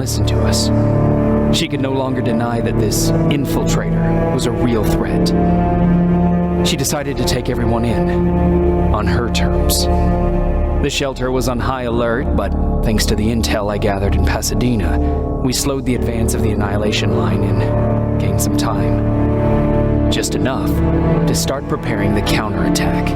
listen to us. She could no longer deny that this infiltrator was a real threat. She decided to take everyone in, on her terms. The shelter was on high alert, but thanks to the intel I gathered in Pasadena, we slowed the advance of the Annihilation Line and gained some time. Just enough to start preparing the counterattack.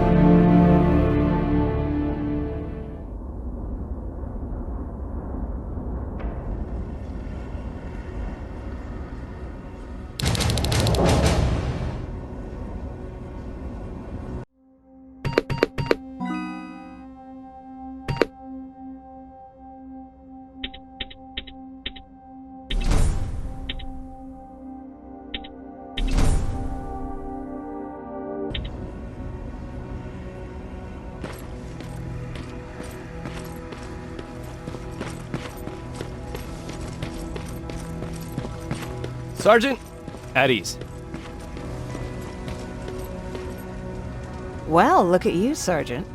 Sergeant? At ease. Well, look at you, Sergeant.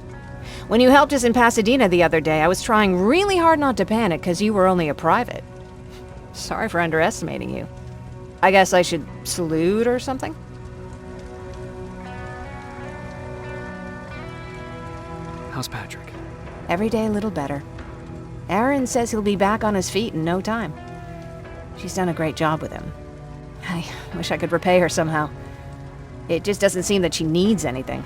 When you helped us in Pasadena the other day, I was trying really hard not to panic because you were only a private. Sorry for underestimating you. I guess I should salute or something? How's Patrick? Every day a little better. Aaron says he'll be back on his feet in no time. She's done a great job with him. I wish I could repay her somehow. It just doesn't seem that she needs anything.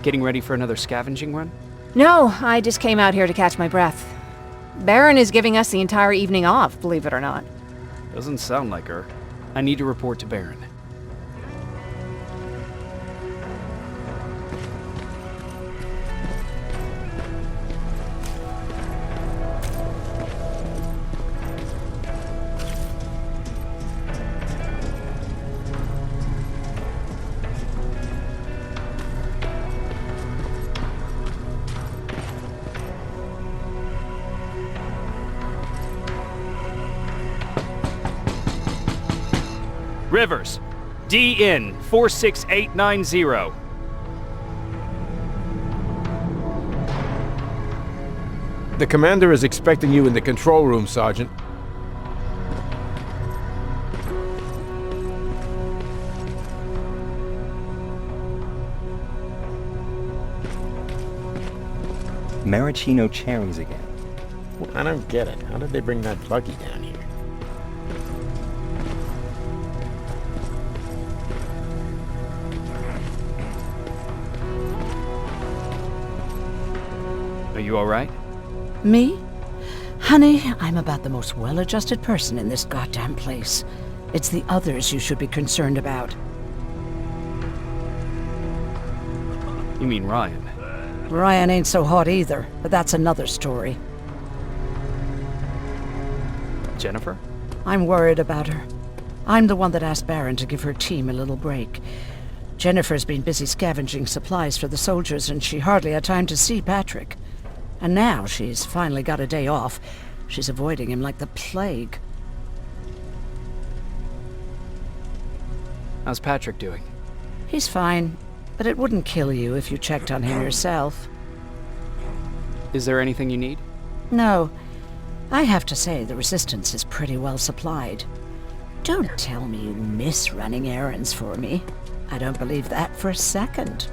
Getting ready for another scavenging run? No, I just came out here to catch my breath. Baron is giving us the entire evening off, believe it or not. Doesn't sound like her. I need to report to Baron. Rivers, DN 46890. The commander is expecting you in the control room, Sergeant. Maraschino cherries again. I don't get it. How did they bring that buggy down here? Are you all right? Me? Honey, I'm about the most well-adjusted person in this goddamn place. It's the others you should be concerned about. You mean Ryan? Ryan ain't so hot either, but that's another story. Jennifer? I'm worried about her. I'm the one that asked Baron to give her team a little break. Jennifer's been busy scavenging supplies for the soldiers, and she hardly had time to see Patrick. And now she's finally got a day off. She's avoiding him like the plague. How's Patrick doing? He's fine, but it wouldn't kill you if you checked on him yourself. Is there anything you need? No. I have to say the Resistance is pretty well supplied. Don't tell me you miss running errands for me. I don't believe that for a second.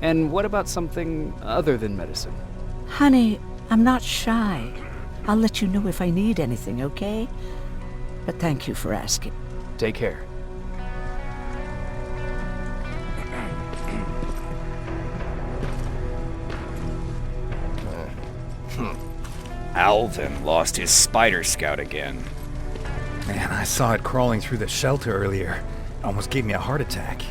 And what about something other than medicine? Honey, I'm not shy. I'll let you know if I need anything, okay? But thank you for asking. Take care. Alvin lost his Spider Scout again. Man, I saw it crawling through the shelter earlier. Almost gave me a heart attack.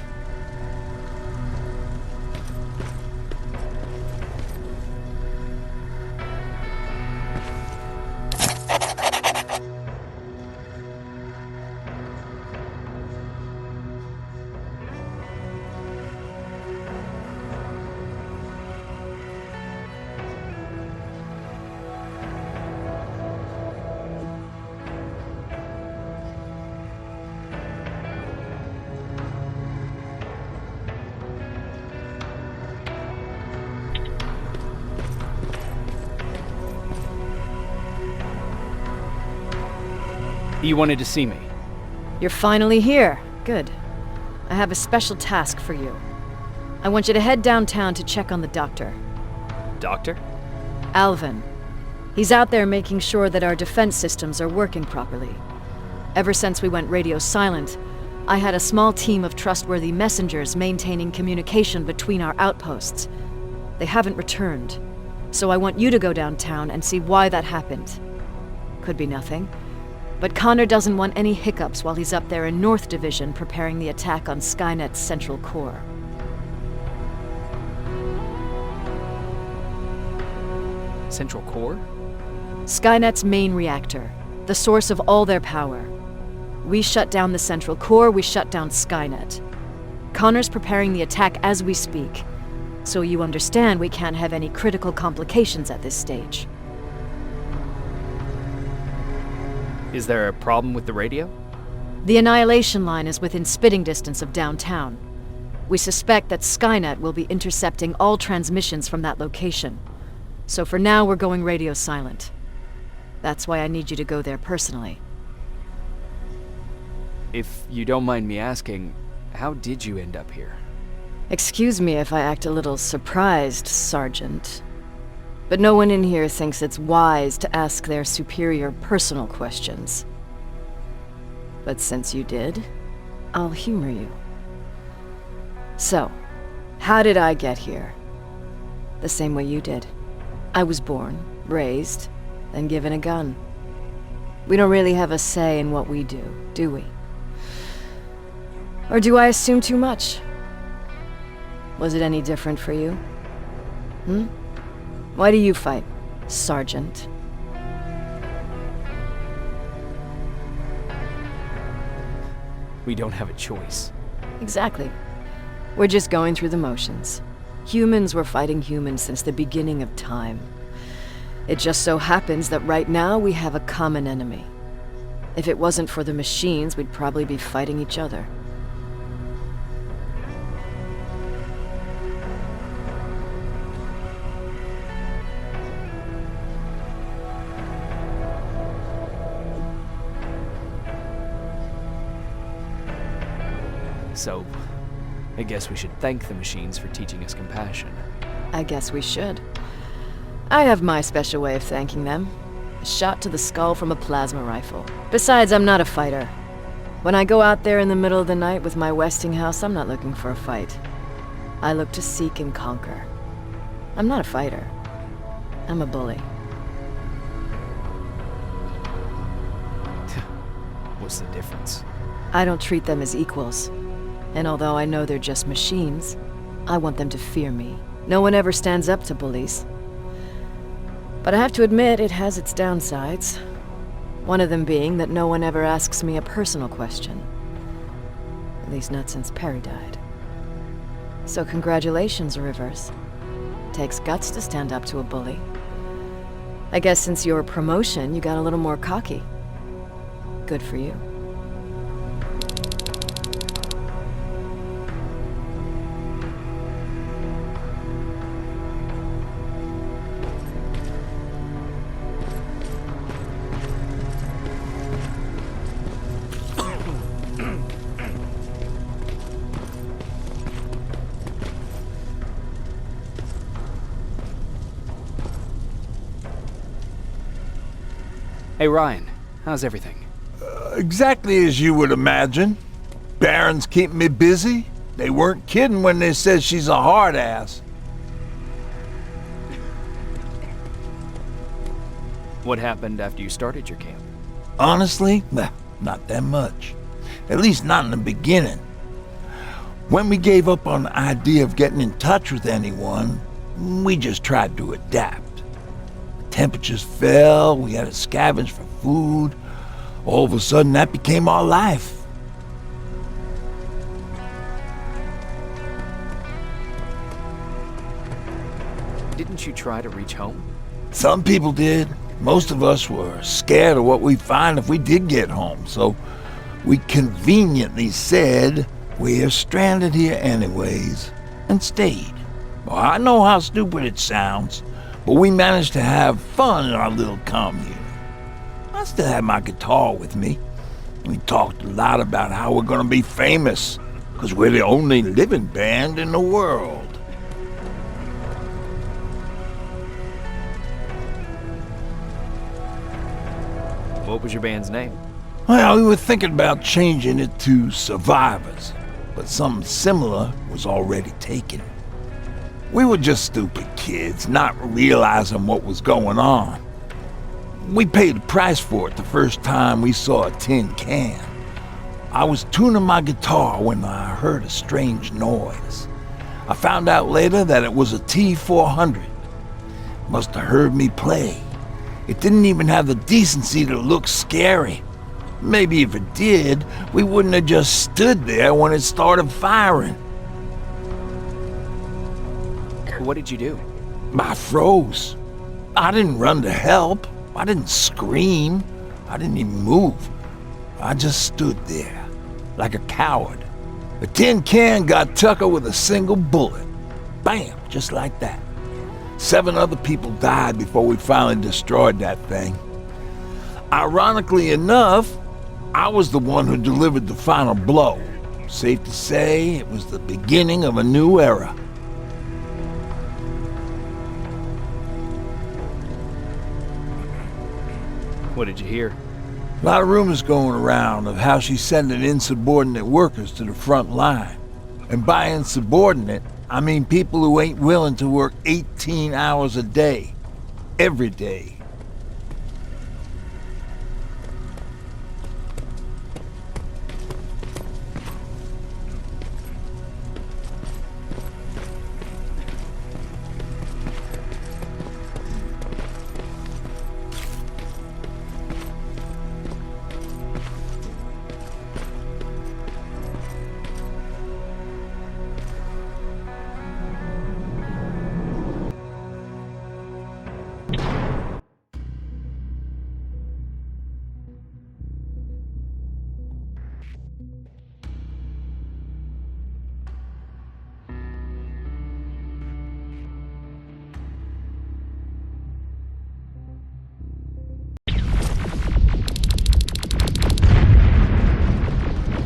You wanted to see me. You're finally here. Good. I have a special task for you. I want you to head downtown to check on the doctor. Doctor? Alvin. He's out there making sure that our defense systems are working properly. Ever since we went radio silent, I had a small team of trustworthy messengers maintaining communication between our outposts. They haven't returned, so I want you to go downtown and see why that happened. Could be nothing, but Connor doesn't want any hiccups while he's up there in North Division preparing the attack on Skynet's central core. Central core? Skynet's main reactor, the source of all their power. We shut down the central core, we shut down Skynet. Connor's preparing the attack as we speak, so you understand we can't have any critical complications at this stage. Is there a problem with the radio? The Annihilation Line is within spitting distance of downtown. We suspect that Skynet will be intercepting all transmissions from that location. So for now, we're going radio silent. That's why I need you to go there personally. If you don't mind me asking, how did you end up here? Excuse me if I act a little surprised, Sergeant. But no one in here thinks it's wise to ask their superior personal questions. But since you did, I'll humor you. So, how did I get here? The same way you did. I was born, raised, and given a gun. We don't really have a say in what we do we? Or do I assume too much? Was it any different for you? Why do you fight, Sergeant? We don't have a choice. Exactly. We're just going through the motions. Humans were fighting humans since the beginning of time. It just so happens that right now we have a common enemy. If it wasn't for the machines, we'd probably be fighting each other. So, I guess we should thank the machines for teaching us compassion. I guess we should. I have my special way of thanking them. A shot to the skull from a plasma rifle. Besides, I'm not a fighter. When I go out there in the middle of the night with my Westinghouse, I'm not looking for a fight. I look to seek and conquer. I'm not a fighter. I'm a bully. What's the difference? I don't treat them as equals. And although I know they're just machines, I want them to fear me. No one ever stands up to bullies. But I have to admit, it has its downsides. One of them being that no one ever asks me a personal question. At least not since Perry died. So congratulations, Rivers. Takes guts to stand up to a bully. I guess since your promotion, you got a little more cocky. Good for you. Hey Ryan, how's everything? Exactly as you would imagine. Baron's keeping me busy. They weren't kidding when they said she's a hard ass. What happened after you started your camp? Honestly, not that much. At least not in the beginning. When we gave up on the idea of getting in touch with anyone, we just tried to adapt. Temperatures fell, we had to scavenge for food. All of a sudden, that became our life. Didn't you try to reach home? Some people did. Most of us were scared of what we'd find if we did get home, so we conveniently said we're stranded here anyways, and stayed. Well, I know how stupid it sounds, but we managed to have fun in our little commune. I still had my guitar with me. We talked a lot about how we're gonna be famous, because we're the only living band in the world. What was your band's name? Well, we were thinking about changing it to Survivors, but something similar was already taken. We were just stupid kids, not realizing what was going on. We paid the price for it the first time we saw a tin can. I was tuning my guitar when I heard a strange noise. I found out later that it was a T-400. Must have heard me play. It didn't even have the decency to look scary. Maybe if it did, we wouldn't have just stood there when it started firing. What did you do? I froze. I didn't run to help. I didn't scream. I didn't even move. I just stood there, like a coward. The tin can got Tucker with a single bullet. Bam, just like that. 7 other people died before we finally destroyed that thing. Ironically enough, I was the one who delivered the final blow. Safe to say, it was the beginning of a new era. What did you hear? A lot of rumors going around of how she's sending insubordinate workers to the front line. And by insubordinate, I mean people who ain't willing to work 18 hours a day, every day.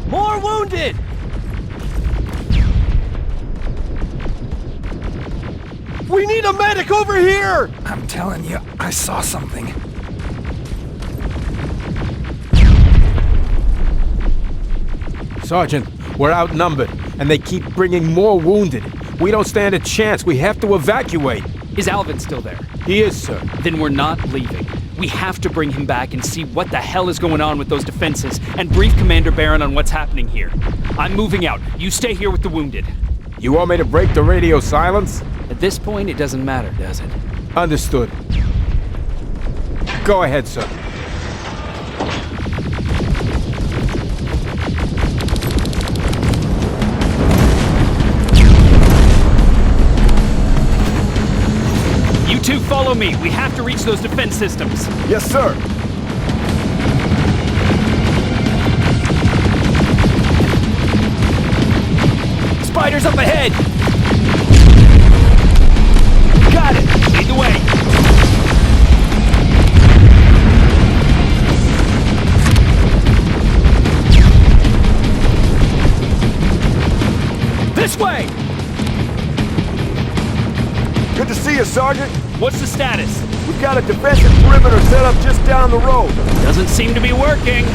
More wounded! We need a medic over here! I'm telling you, I saw something. Sergeant, we're outnumbered, and they keep bringing more wounded. We don't stand a chance. We have to evacuate. Is Alvin still there? He is, sir. Then we're not leaving. We have to bring him back and see what the hell is going on with those defenses and brief Commander Barron on what's happening here. I'm moving out. You stay here with the wounded. You want me to break the radio silence? At this point, it doesn't matter, does it? Understood. Go ahead, sir. You two follow me. We have to reach those defense systems. Yes, sir. Spiders up ahead! Got it! Lead the way! This way! Good to see you, Sergeant. What's the status? We've got a defensive perimeter set up just down the road. Doesn't seem to be working.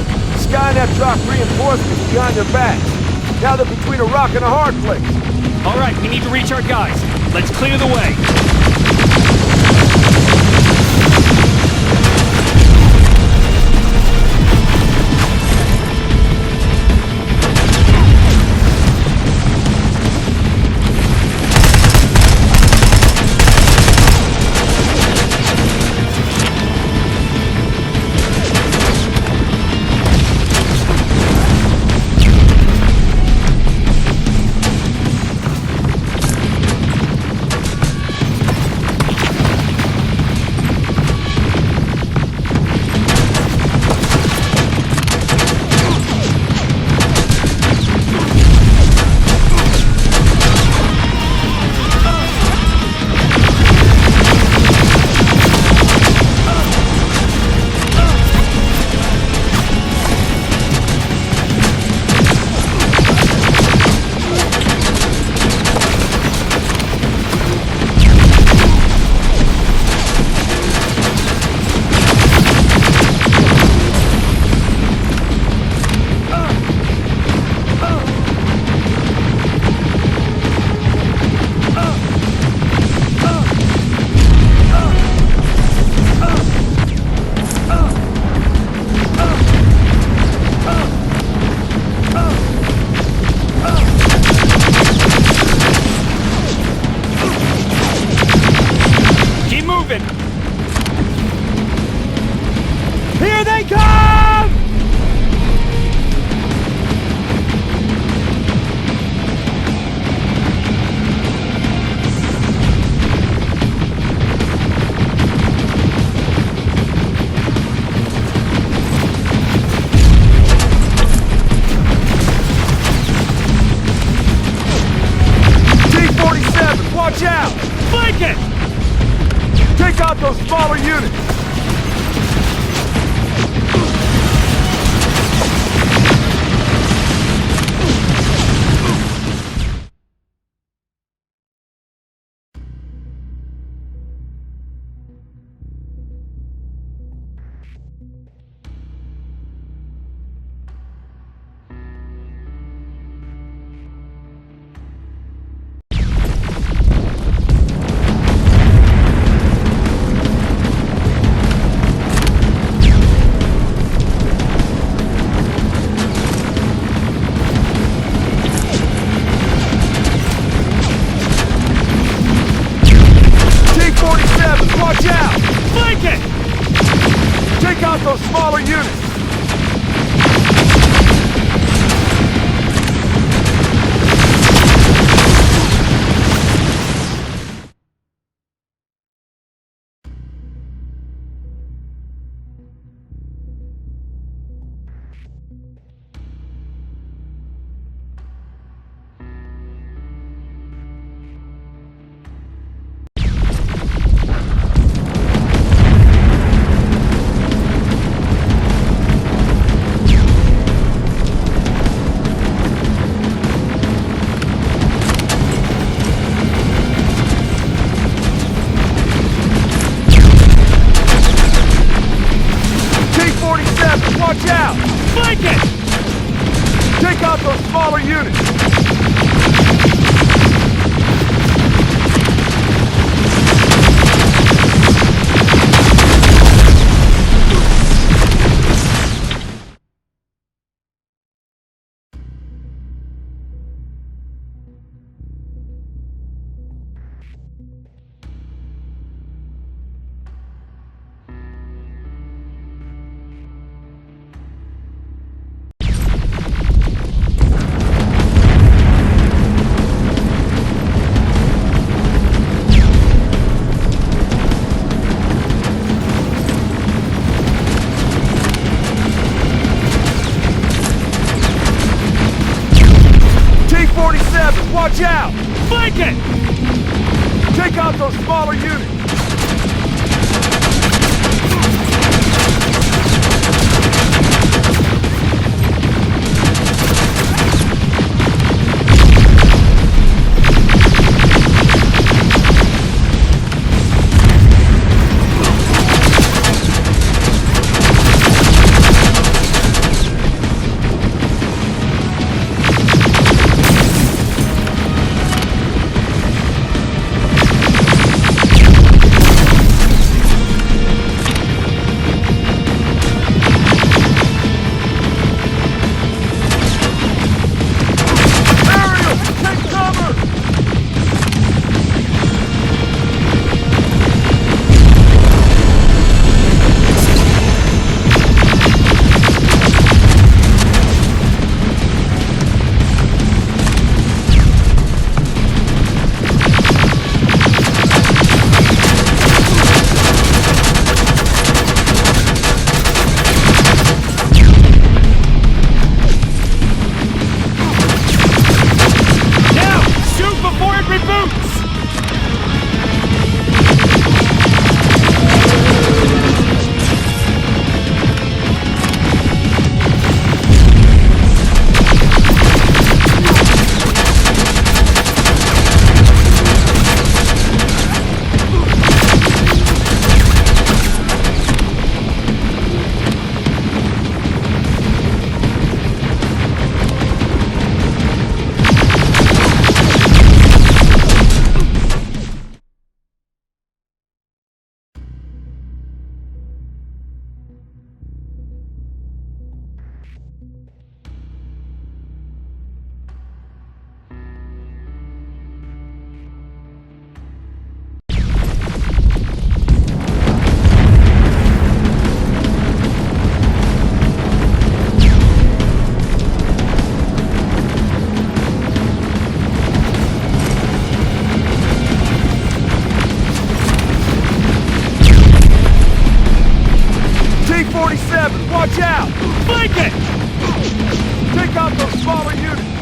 Skynet dropped reinforcements behind their backs. Now they're between a rock and a hard place. All right, we need to reach our guys. Let's clear the way. Flank it! Take out those smaller units! Watch out! Flank it! Take out those smaller units! Watch out! Flank it! Take out those smaller units! Watch out! Flank it! Take out those smaller units! Watch out! Flank it! Take out those smaller units!